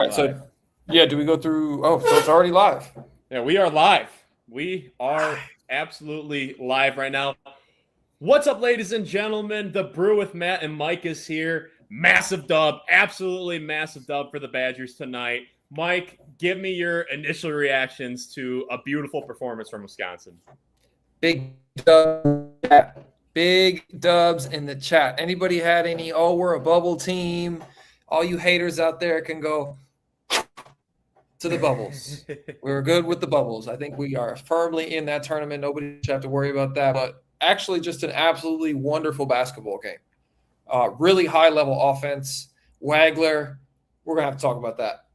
All right, so yeah, do we go through? Oh, so it's already live. Yeah, we are live. We are absolutely live right now. What's up, ladies and gentlemen? The Brew with Matt and Mike is here. Massive dub, absolutely massive dub for the Badgers tonight. Mike, give me your initial reactions to a beautiful performance from Wisconsin. Big dub, big dubs in the chat. Anybody had any? Oh, we're a bubble team. All you haters out there can go to the bubbles. We're good with the bubbles. I think we are firmly in that tournament. Nobody should have to worry about that. But actually, just an absolutely wonderful basketball game. Really high-level offense. Wagler, we're going to have to talk about that.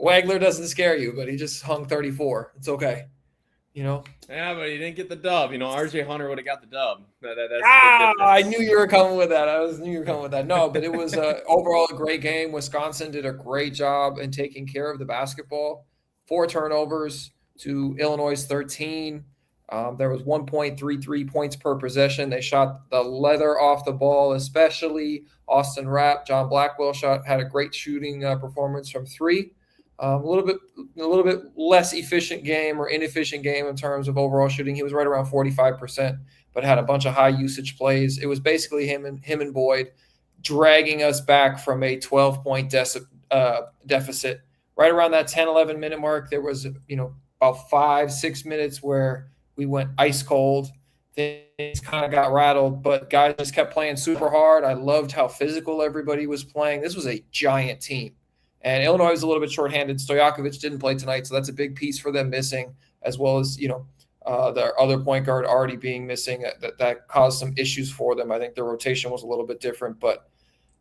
Wagler doesn't scare you, but he just hung 34. It's okay. You know? Yeah, but he didn't get the dub. You know, RJ Hunter would have got the dub. I knew you were coming with that. Knew you were coming with that. No, but it was overall a great game. Wisconsin did a great job in taking care of the basketball. 4 turnovers to Illinois' 13. There was 1.33 points per possession. They shot the leather off the ball, especially Austin Rapp. John Blackwell had a great shooting performance from 3. A little bit less efficient game or inefficient game in terms of overall shooting. He was right around 45%, but had a bunch of high usage plays. It was basically him and Boyd dragging us back from a 12-point deficit. Right around that 10-11 minute mark, there was about 5-6 minutes where we went ice cold. Things kind of got rattled, but guys just kept playing super hard. I loved how physical everybody was playing. This was a giant team. And Illinois was a little bit shorthanded. Stojakovic didn't play tonight, so that's a big piece for them missing, as well as, their other point guard already being missing. That caused some issues for them. I think their rotation was a little bit different, but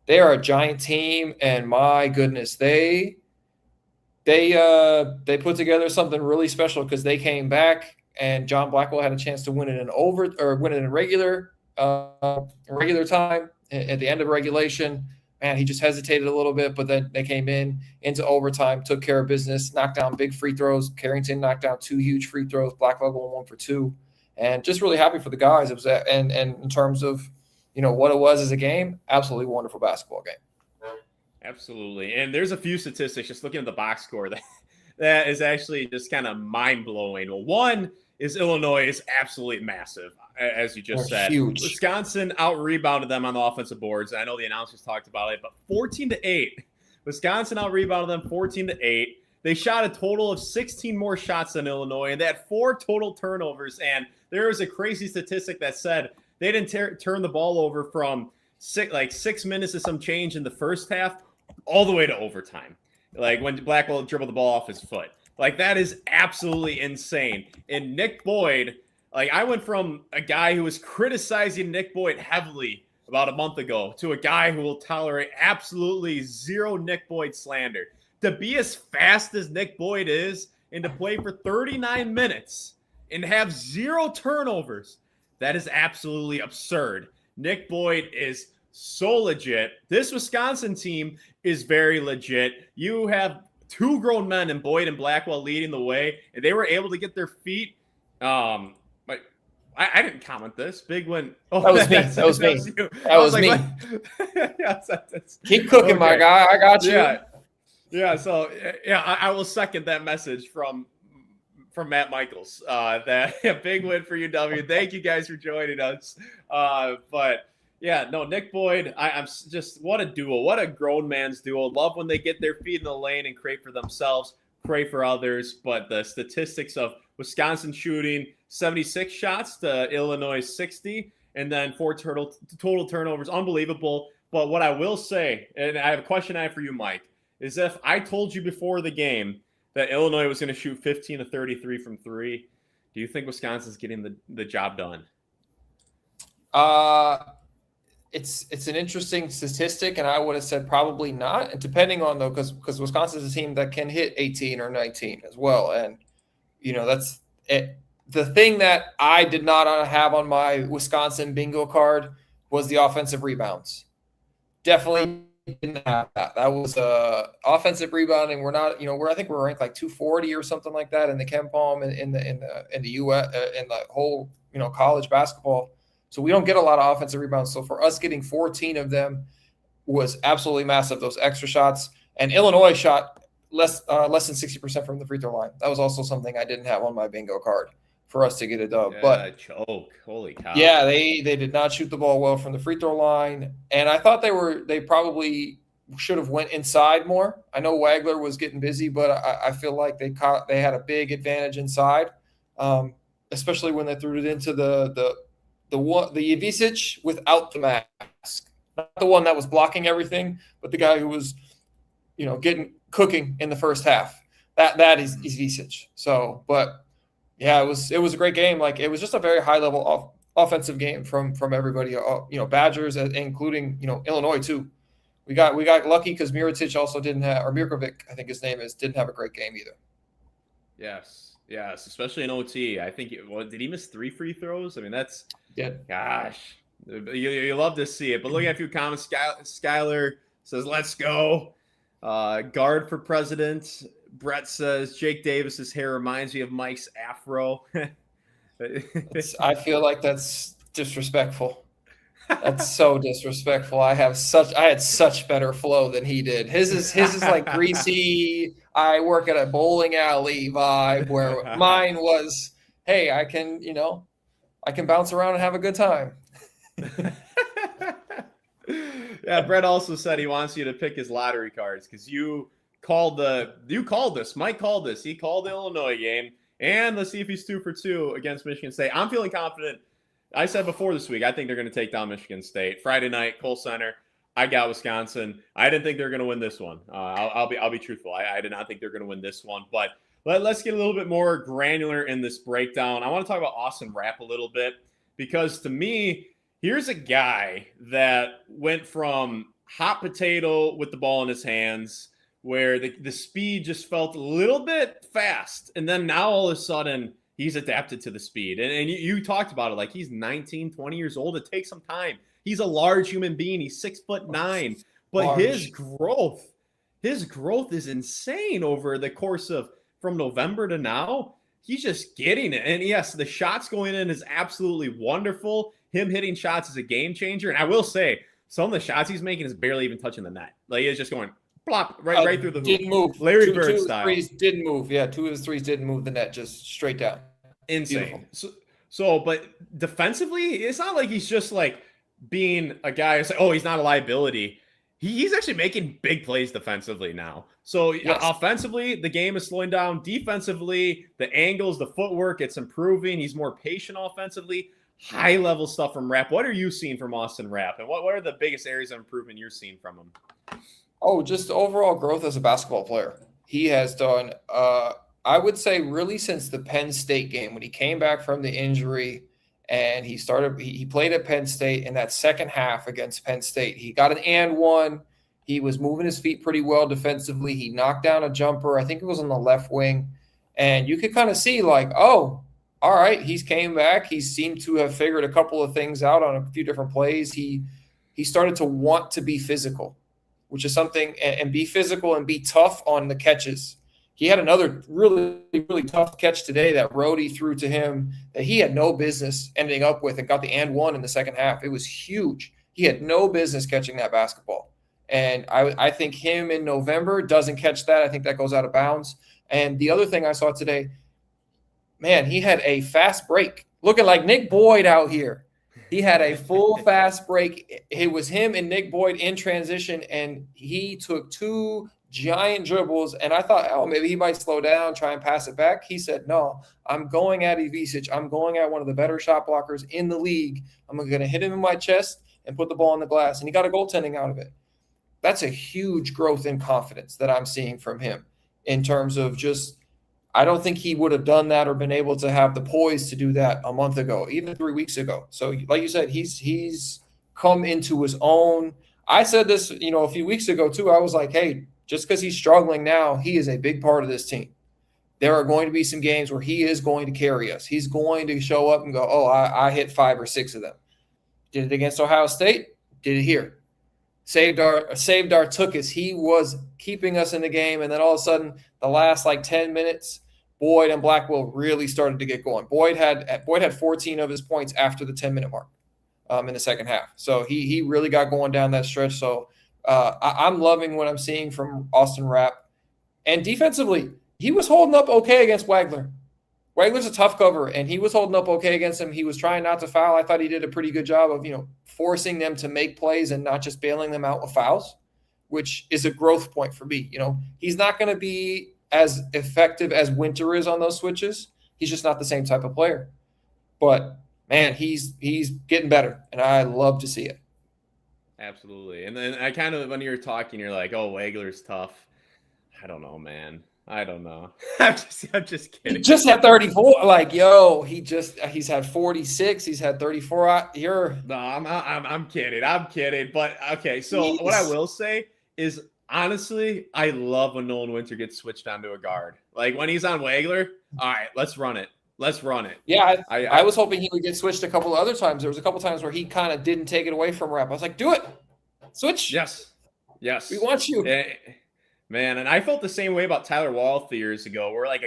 they are a giant team, and my goodness, they put together something really special because they came back, and John Blackwell had a chance to win it in regular time at the end of regulation. Man, he just hesitated a little bit, but then they came into overtime, took care of business, knocked down big free throws. Carrington knocked down 2 huge free throws. Blackwell going 1 for 2, and just really happy for the guys. It was and in terms of what it was as a game, absolutely wonderful basketball game. Absolutely, and there's a few statistics just looking at the box score that is actually just kind of mind blowing. Well, one is Illinois is absolutely massive, as you just said. Huge. Wisconsin out-rebounded them on the offensive boards. I know the announcers talked about it, but 14-8. Wisconsin out-rebounded them 14-8. They shot a total of 16 more shots than Illinois, and they had 4 total turnovers. And there was a crazy statistic that said they didn't turn the ball over from 6 minutes to some change in the first half all the way to overtime. Like when Blackwell dribbled the ball off his foot. Like, that is absolutely insane. And Nick Boyd, I went from a guy who was criticizing Nick Boyd heavily about a month ago to a guy who will tolerate absolutely zero Nick Boyd slander. To be as fast as Nick Boyd is and to play for 39 minutes and have 0 turnovers, that is absolutely absurd. Nick Boyd is so legit. This Wisconsin team is very legit. You have 2 grown men in Boyd and Blackwell leading the way, and they were able to get their feet. I didn't comment this. Big win. Oh, that was me. That was me. That was me. Keep cooking, okay. My guy. I got you. Yeah. So I will second that message from Matt Michaels. That big win for UW. Thank you guys for joining us. But yeah, no, Nick Boyd, I'm just, what a duo. What a grown man's duo. Love when they get their feet in the lane and create for themselves, create for others. But the statistics of Wisconsin shooting 76 shots to Illinois 60, and then 4 total turnovers, unbelievable. But what I will say, and I have a question I have for you, Mike, is if I told you before the game that Illinois was going to shoot 15 to 33 from 3, do you think Wisconsin's getting the job done? It's an interesting statistic, and I would have said probably not. And depending on, though, because Wisconsin's a team that can hit 18 or 19 as well. And, that's it. The thing that I did not have on my Wisconsin bingo card was the offensive rebounds. Definitely didn't have that. That was offensive rebounding. We're not, I think we're ranked like 240 or something like that in the KenPom in the US in the whole college basketball. So we don't get a lot of offensive rebounds. So for us, getting 14 of them was absolutely massive. Those extra shots, and Illinois shot less than 60% from the free throw line. That was also something I didn't have on my bingo card for us to get a dub. Yeah, but choke. Holy cow. Yeah, they did not shoot the ball well from the free throw line, and I thought they probably should have went inside more. I know Wagler was getting busy, but I feel like they had a big advantage inside, especially when they threw it into the Ivisic without the mask, not the one that was blocking everything, but the guy who was cooking in the first half. That is Ivisic. So, but yeah, it was a great game. Like, it was just a very high level offensive game from everybody. Badgers, including Illinois too. We got lucky because Mirotic also didn't have, or Mirkovic, I think his name is, didn't have a great game either. Yes, especially in OT. I think did he miss 3 free throws? I mean, that's gosh, you love to see it. But looking at a few comments, Skyler says, "Let's go." Guard for president. Brett says Jake Davis's hair reminds me of Mike's afro. I feel like that's disrespectful. That's so disrespectful. I had such better flow than he did. His is like greasy. I work at a bowling alley vibe, where mine was, hey, I can bounce around and have a good time. Yeah, Brett also said he wants you to pick his lottery cards because you called this. Mike called this. He called the Illinois game. And let's see if he's 2 for 2 against Michigan State. I'm feeling confident. I said before this week, I think they're going to take down Michigan State. Friday night, Kohl Center. I got Wisconsin. I didn't think they were going to win this one. I'll be truthful. I did not think they're going to win this one. But let's get a little bit more granular in this breakdown. I want to talk about Austin Rapp a little bit because to me, here's a guy that went from hot potato with the ball in his hands, where the speed just felt a little bit fast. And then now all of a sudden he's adapted to the speed. And you talked about it, like he's 19, 20 years old. It takes some time. He's a large human being. He's 6'9", but his growth is insane over the course of from November to now. He's just getting it. And yes, the shots going in is absolutely wonderful. Him hitting shots is a game changer. And I will say, some of the shots he's making is barely even touching the net. Like, he's just going plop right through the hoop. Didn't move. Larry Bird style. 2 of his threes didn't move. Yeah, 2 of his threes didn't move the net, just straight down. Insane. So, but defensively, it's not like he's just like being a guy who's like, oh, he's not a liability. He's actually making big plays defensively now. So yes. Offensively, the game is slowing down. Defensively, the angles, the footwork, it's improving. He's more patient offensively. High-level stuff from Rapp. What are you seeing from Austin Rapp? And what are the biggest areas of improvement you're seeing from him? Oh, just overall growth as a basketball player. He has done, I would say, really since the Penn State game, when he came back from the injury and he played at Penn State in that second half against Penn State. He got an and one. He was moving his feet pretty well defensively. He knocked down a jumper. I think it was on the left wing. And you could kind of see like, oh, all right, he's came back. He seemed to have figured a couple of things out on a few different plays. He started to want to be physical, which is something, and be physical and be tough on the catches. He had another really, really tough catch today that Rhodey threw to him that he had no business ending up with and got the and one in the second half. It was huge. He had no business catching that basketball. And I think him in November doesn't catch that. I think that goes out of bounds. And the other thing I saw today, man, he had a fast break. Looking like Nick Boyd out here. He had a full fast break. It was him and Nick Boyd in transition, and he took 2 giant dribbles, and I thought, oh, maybe he might slow down, try and pass it back. He said, no, I'm going at Ivisic. I'm going at one of the better shot blockers in the league. I'm going to hit him in my chest and put the ball on the glass, and he got a goaltending out of it. That's a huge growth in confidence that I'm seeing from him in terms of just – I don't think he would have done that or been able to have the poise to do that a month ago, even 3 weeks ago. So like you said, he's come into his own. I said this, a few weeks ago too. I was like, hey, just because he's struggling now, he is a big part of this team. There are going to be some games where he is going to carry us. He's going to show up and go, oh, I hit 5 or 6 of them. Did it against Ohio State. Did it here. Saved our took us. He was keeping us in the game. And then all of a sudden, the last 10 minutes, Boyd and Blackwell really started to get going. Boyd had 14 of his points after the 10-minute mark in the second half. So he really got going down that stretch. So I'm loving what I'm seeing from Austin Rapp. And defensively, he was holding up okay against Wagler. Wagler's a tough cover, and he was holding up okay against him. He was trying not to foul. I thought he did a pretty good job of, forcing them to make plays and not just bailing them out with fouls, which is a growth point for me. He's not going to be as effective as Winter is on those switches. He's just not the same type of player. But, man, he's getting better, and I love to see it. Absolutely. And then I kind of, when you're talking, you're like, oh, Wagler's tough. I don't know, man. I don't know. I'm just kidding. He just had 34. Like, he's had 46. He's had 34. No, I'm kidding. I'm kidding. But okay. So what I will say is, honestly, I love when Nolan Winter gets switched onto a guard. Like when he's on Wagler. All right, let's run it. Let's run it. Yeah, I was hoping he would get switched a couple of other times. There was a couple of times where he kind of didn't take it away from Rep. I was like, do it. Switch. Yes. We want you. Man, and I felt the same way about Tyler Wall 3 years ago, where like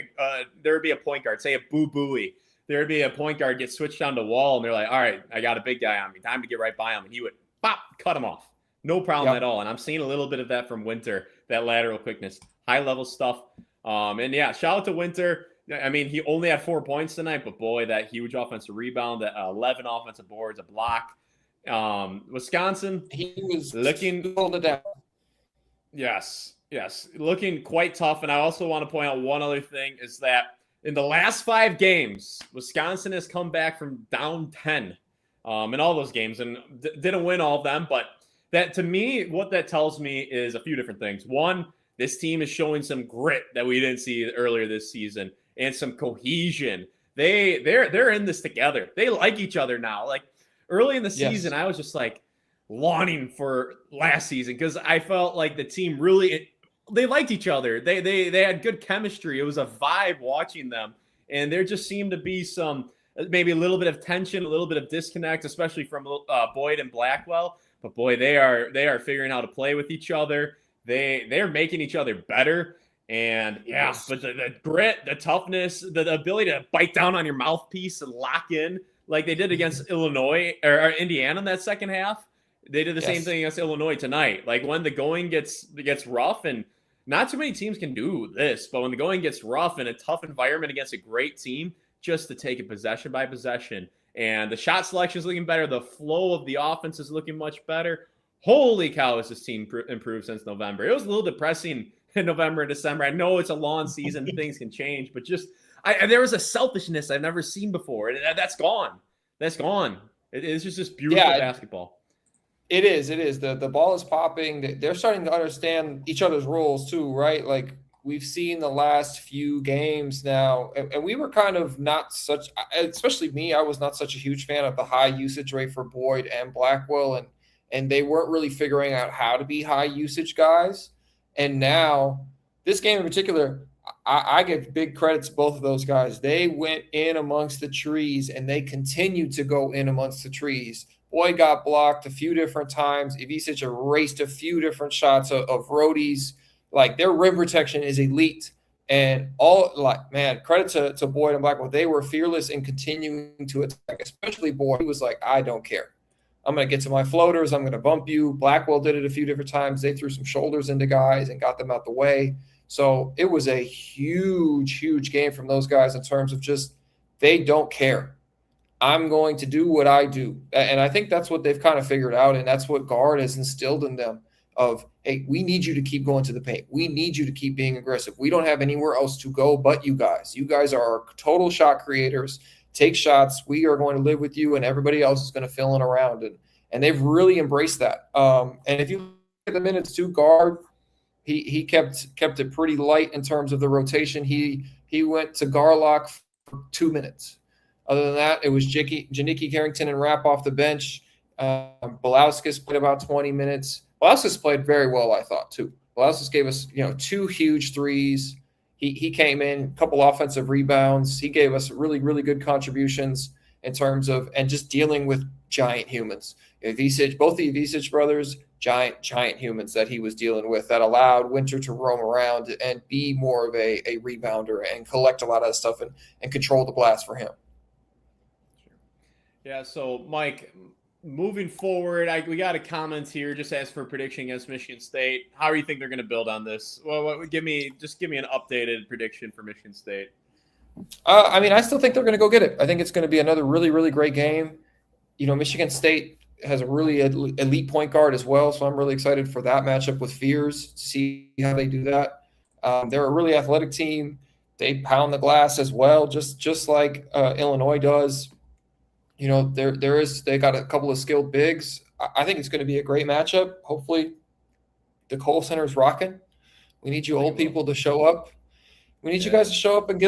there would be a point guard, say a Boo Buoy. There would be a point guard get switched down to Wall, and they're like, all right, I got a big guy on me. Time to get right by him. And he would cut him off. No problem at all. And I'm seeing a little bit of that from Winter, that lateral quickness, high-level stuff. And yeah, shout out to Winter. I mean, he only had 4 points tonight, but boy, that huge offensive rebound, that 11 offensive boards, a block. Wisconsin, he was looking holding it down. Yes, looking quite tough. And I also want to point out one other thing is that in the last 5 games, Wisconsin has come back from down 10 in all those games and didn't win all of them. But that, to me, what that tells me is a few different things. One, this team is showing some grit that we didn't see earlier this season and some cohesion. They're in this together. They like each other now. Like early in the season, I was just like longing for last season because I felt like the team really they liked each other. They had good chemistry. It was a vibe watching them, and there just seemed to be some maybe a little bit of tension, a little bit of disconnect, especially from Boyd and Blackwell. But boy, they are figuring out how to play with each other. They're making each other better. And but the grit, the toughness, the ability to bite down on your mouthpiece and lock in like they did against Illinois or Indiana in that second half. They did the same thing against Illinois tonight. Like when the going gets rough, and not too many teams can do this, but when the going gets rough in a tough environment against a great team, just to take it possession by possession. And the shot selection is looking better. The flow of the offense is looking much better. Holy cow, has this team improved since November? It was a little depressing in November and December. I know it's a long season, things can change, but just there was a selfishness I've never seen before, and that's gone. That's gone. It's just this beautiful basketball. It is. The ball is popping. They're starting to understand each other's roles too, right? Like we've seen the last few games now, and we were kind of not such, especially me, I was not such a huge fan of the high usage rate for Boyd and Blackwell, and they weren't really figuring out how to be high usage guys. And now this game in particular, I give big credit to both of those guys. They went in amongst the trees, and they continued to go in amongst the trees. Boyd got blocked a few different times. Ivicic erased a few different shots of roadies. Like their rim protection is elite. And credit to Boyd and Blackwell. They were fearless in continuing to attack, especially Boyd. He was like, I don't care. I'm going to get to my floaters. I'm going to bump you. Blackwell did it a few different times. They threw some shoulders into guys and got them out the way. So it was a huge, huge game from those guys in terms of just they don't care. I'm going to do what I do. And I think that's what they've kind of figured out, and that's what Guard has instilled in them of, hey, we need you to keep going to the paint. We need you to keep being aggressive. We don't have anywhere else to go but you guys. You guys are our total shot creators. Take shots. We are going to live with you, and everybody else is going to fill in around. And they've really embraced that. And if you look at the minutes too, Guard, he kept it pretty light in terms of the rotation. He went to Garlock for 2 minutes. Other than that, it was Janicki Carrington and Rapp off the bench. Belauskas played about 20 minutes. Belauskas played very well, I thought, too. Belauskas gave us, 2 huge threes. He came in, a couple offensive rebounds. He gave us really, really good contributions in terms of and just dealing with giant humans. Both the Ivicic brothers, giant humans that he was dealing with that allowed Winter to roam around and be more of a rebounder and collect a lot of that stuff and control the glass for him. Yeah, so Mike, moving forward, we got a comment here. Just ask for a prediction against Michigan State. How do you think they're going to build on this? Well, give me an updated prediction for Michigan State. I mean, I still think they're going to go get it. I think it's going to be another really, really great game. You know, Michigan State has a really elite point guard as well, so I'm really excited for that matchup with Fears to see how they do that. They're a really athletic team. They pound the glass as well, just like Illinois does. You know, they got a couple of skilled bigs. I think it's going to be a great matchup. Hopefully, the Kohl Center is rocking. We need you old people to show up. We need you guys to show up and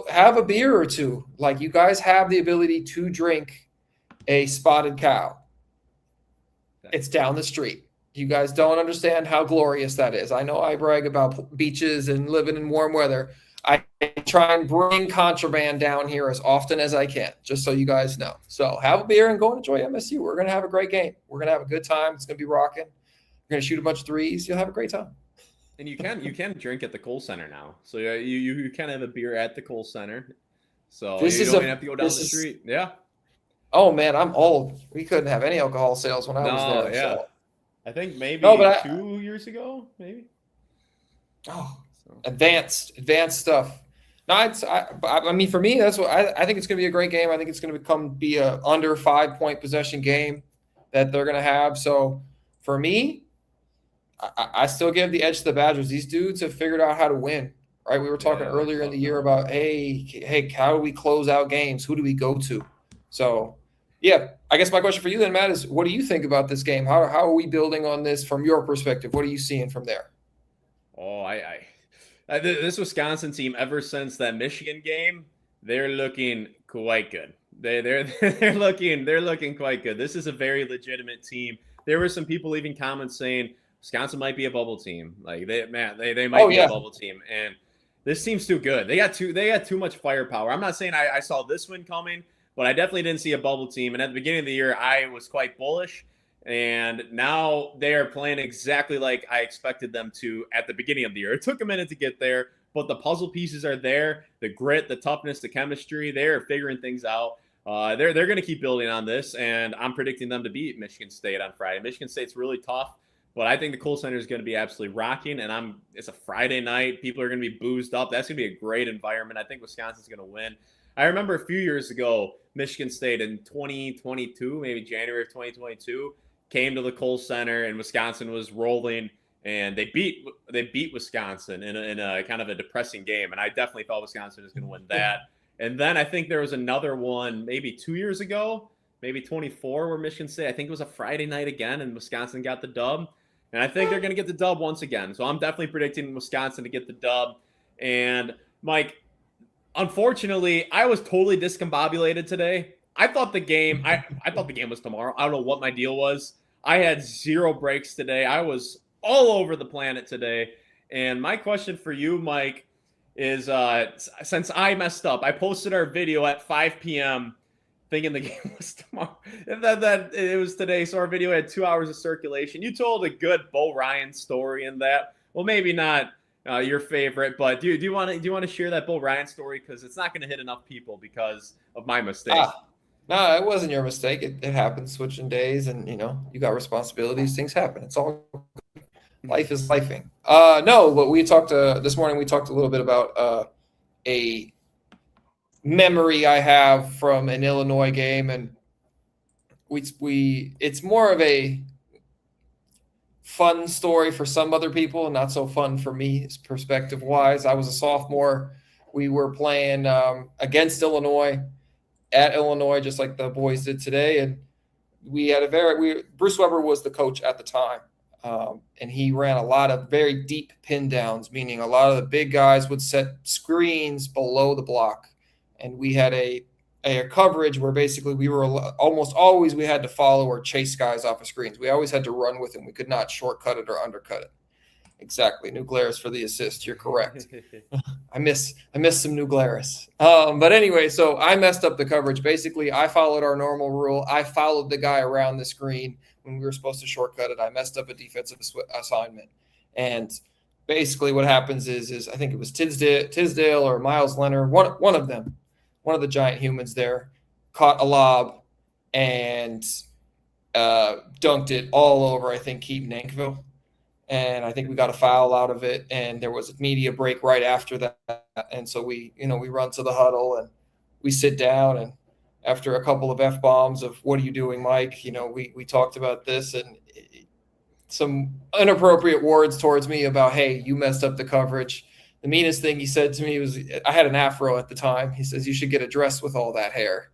have a beer or two. Like, you guys have the ability to drink a Spotted Cow. It's down the street. You guys don't understand how glorious that is. I know I brag about beaches and living in warm weather. I try and bring contraband down here as often as I can, just so you guys know. So have a beer and go and enjoy MSU. We're going to have a great game. We're going to have a good time. It's going to be rocking. We're going to shoot a bunch of threes. You'll have a great time. And you can drink at the Kohl Center now. So you can have a beer at the Kohl Center. So you don't even have to go down the street. Yeah. Oh, man, I'm old. We couldn't have any alcohol sales when I was there. Yeah. So. I think maybe 2 years ago, maybe. Oh, advanced stuff. No, I mean, for me, that's what I think it's going to be a great game. I think it's going to be a under 5-point possession game that they're going to have. So for me, I still give the edge to the Badgers. These dudes have figured out how to win, right? We were talking earlier in the year about, hey, how do we close out games? Who do we go to? So, yeah, I guess my question for you then, Matt, is what do you think about this game? How are we building on this from your perspective? What are you seeing from there? Oh, this Wisconsin team, ever since that Michigan game, they're looking quite good. They're looking quite good. This is a very legitimate team. There were some people leaving comments saying Wisconsin might be a bubble team. Like they might be a bubble team, and this team's too good. They got too much firepower. I'm not saying I saw this win coming, but I definitely didn't see a bubble team. And at the beginning of the year, I was quite bullish. And now they are playing exactly like I expected them to at the beginning of the year. It took a minute to get there, but the puzzle pieces are there. The grit, the toughness, the chemistry, they're figuring things out. They're going to keep building on this, and I'm predicting them to beat Michigan State on Friday. Michigan State's really tough, but I think the Kohl Center is going to be absolutely rocking, and it's a Friday night. People are going to be boozed up. That's going to be a great environment. I think Wisconsin's going to win. I remember a few years ago, Michigan State in 2022, maybe January of 2022, came to the Kohl Center, and Wisconsin was rolling, and they beat Wisconsin in a kind of a depressing game, and I definitely thought Wisconsin was going to win that. And then I think there was another one maybe 2 years ago, maybe 24, where Michigan State, I think it was a Friday night again, and Wisconsin got the dub. And I think they're going to get the dub once again. So I'm definitely predicting Wisconsin to get the dub. And Mike, unfortunately, I was totally discombobulated today. I thought the game was tomorrow. I don't know what my deal was. I had 0 breaks today. I was all over the planet today. And my question for you, Mike, is since I messed up, I posted our video at 5 p.m. thinking the game was tomorrow. That it was today. So our video had 2 hours of circulation. You told a good Bo Ryan story in that. Well, maybe not your favorite, but do you want to share that Bo Ryan story, because it's not going to hit enough people because of my mistake. No, it wasn't your mistake. It happens, switching days, and you got responsibilities. Things happen. It's all life is lifing. No, but we talked this morning. We talked a little bit about a memory I have from an Illinois game, and it's more of a fun story for some other people, and not so fun for me, perspective wise. I was a sophomore. We were playing against Illinois at Illinois, just like the boys did today, and we had Bruce Weber was the coach at the time. And he ran a lot of very deep pin downs, meaning a lot of the big guys would set screens below the block. And we had a coverage where basically we were almost always, we had to follow or chase guys off of screens. We always had to run with them. We could not shortcut it or undercut it. Exactly. New Glarus for the assist. You're correct. I miss some New Glarus. But anyway, so I messed up the coverage. Basically, I followed our normal rule. I followed the guy around the screen when we were supposed to shortcut it. I messed up a defensive assignment. And basically what happens is I think it was Tisdale or Miles Leonard, one of them, one of the giant humans there, caught a lob, and dunked it all over, I think, Keaton Nankville. And I think we got a foul out of it. And there was a media break right after that. And so we run to the huddle and we sit down. And after a couple of F-bombs of what are you doing, Mike? We talked about this and some inappropriate words towards me about, hey, you messed up the coverage. The meanest thing he said to me was, I had an afro at the time. He says, you should get a dress with all that hair.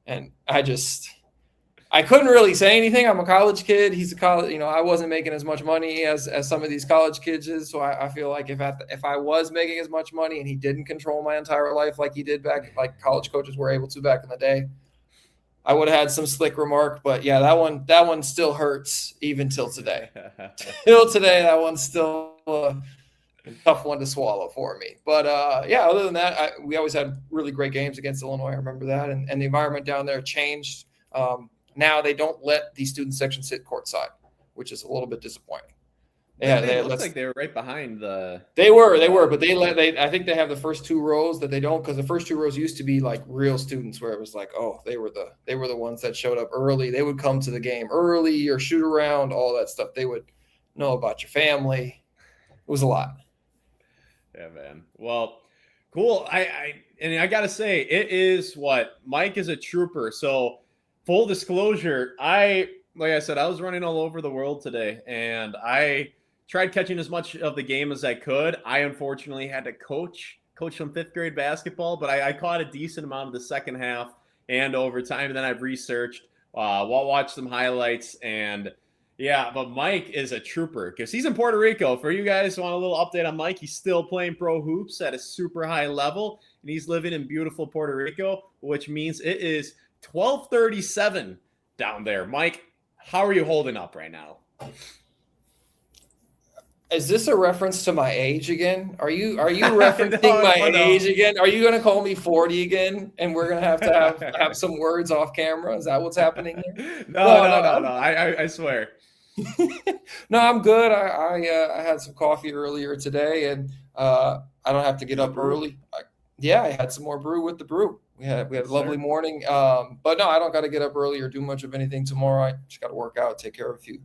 And I couldn't really say anything. I'm a college kid. He's a college, I wasn't making as much money as some of these college kids is. So I feel like if I was making as much money and he didn't control my entire life like he did back, like college coaches were able to back in the day, I would have had some slick remark. But yeah, that one still hurts even till today. Till today, that one's still a tough one to swallow for me. But other than that, we always had really great games against Illinois. I remember that. And the environment down there changed. Now they don't let the student section sit courtside, which is a little bit disappointing. It looks like they were right behind the. They were, but I think they have the first two rows that they don't, because the first two rows used to be like real students, where it was like, oh, they were the ones that showed up early. They would come to the game early or shoot around, all that stuff. They would know about your family. It was a lot. Yeah, man. Well, cool. I gotta say, it is what Mike is a trooper. So. Full disclosure, like I said, I was running all over the world today, and I tried catching as much of the game as I could. I unfortunately had to coach some fifth grade basketball, but I caught a decent amount of the second half and overtime. And then I've researched, watched some highlights, and yeah, but Mike is a trooper because he's in Puerto Rico. For you guys who want a little update on Mike, he's still playing pro hoops at a super high level, and he's living in beautiful Puerto Rico, which means it is 12:37 down there. Mike, how are you holding up right now? Is this a reference to my age again? Are you referencing my age again? Are you going to call me 40 again? And we're going to have some words off camera? Is that what's happening here? No. I swear. No, I'm good. I had some coffee earlier today, and I don't have to get up early. I had some more brew with the brew. We had a lovely morning. But no, I don't got to get up early or do much of anything tomorrow. I just got to work out, take care of a few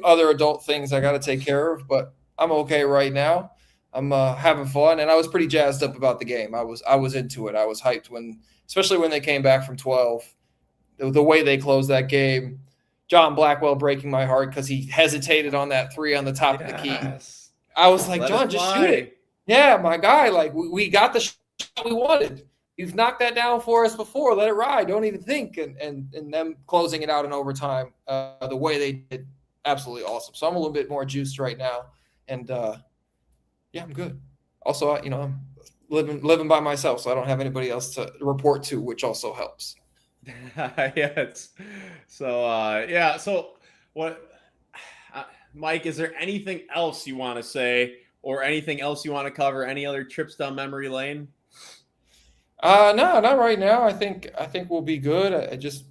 other adult things I got to take care of, but I'm okay right now. I'm having fun, and I was pretty jazzed up about the game. I was into it. I was hyped especially when they came back from 12. The way they closed that game, John Blackwell breaking my heart because he hesitated on that three on the top of the key. I was like, John, just shoot it. Yeah, my guy, like we got the shot we wanted. You've knocked that down for us before. Let it ride. Don't even think. And them closing it out in overtime, the way they did, absolutely awesome. So I'm a little bit more juiced right now, and I'm good. Also, I'm living by myself, so I don't have anybody else to report to, which also helps. Yes. So So what, Mike? Is there anything else you want to say, or anything else you want to cover? Any other trips down memory lane? No, not right now. I think we'll be good. Just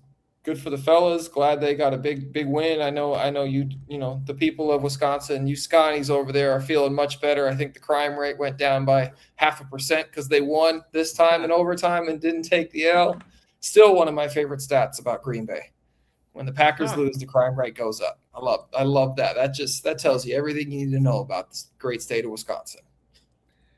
good for the fellas. Glad they got a big win. I know you the people of Wisconsin, you Scotties over there are feeling much better. I think the crime rate went down by 0.5% because they won this time in overtime and didn't take the L. Still one of my favorite stats about Green Bay. When the Packers lose, the crime rate goes up. I love that. That tells you everything you need to know about this great state of Wisconsin.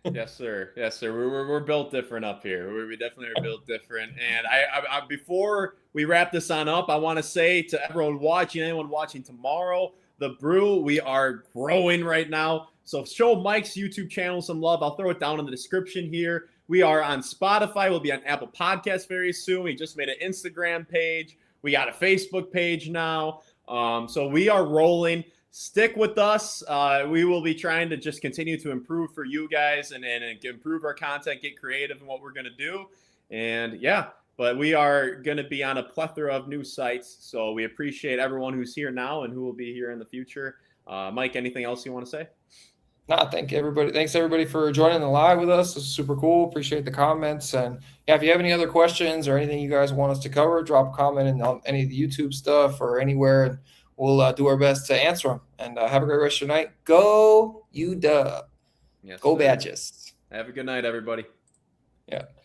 Yes, sir. We're built different up here. We definitely are built different. And I before we wrap this on up, I want to say to anyone watching tomorrow, the Brew, we are growing right now. So show Mike's YouTube channel some love. I'll throw it down in the description here. We are on Spotify. We'll be on Apple Podcasts very soon. We just made an Instagram page. We got a Facebook page now. So we are rolling. Stick with us. We will be trying to just continue to improve for you guys and improve our content, get creative in what we're going to do. And but we are going to be on a plethora of new sites. So we appreciate everyone who's here now and who will be here in the future. Mike, anything else you want to say? No, thanks everybody for joining the live with us. This is super cool. Appreciate the comments. And if you have any other questions or anything you guys want us to cover, drop a comment in any of the YouTube stuff or anywhere, and we'll do our best to answer them. And have a great rest of your night. Go UW. Yes, Go sir. Badges. Have a good night, everybody. Yeah.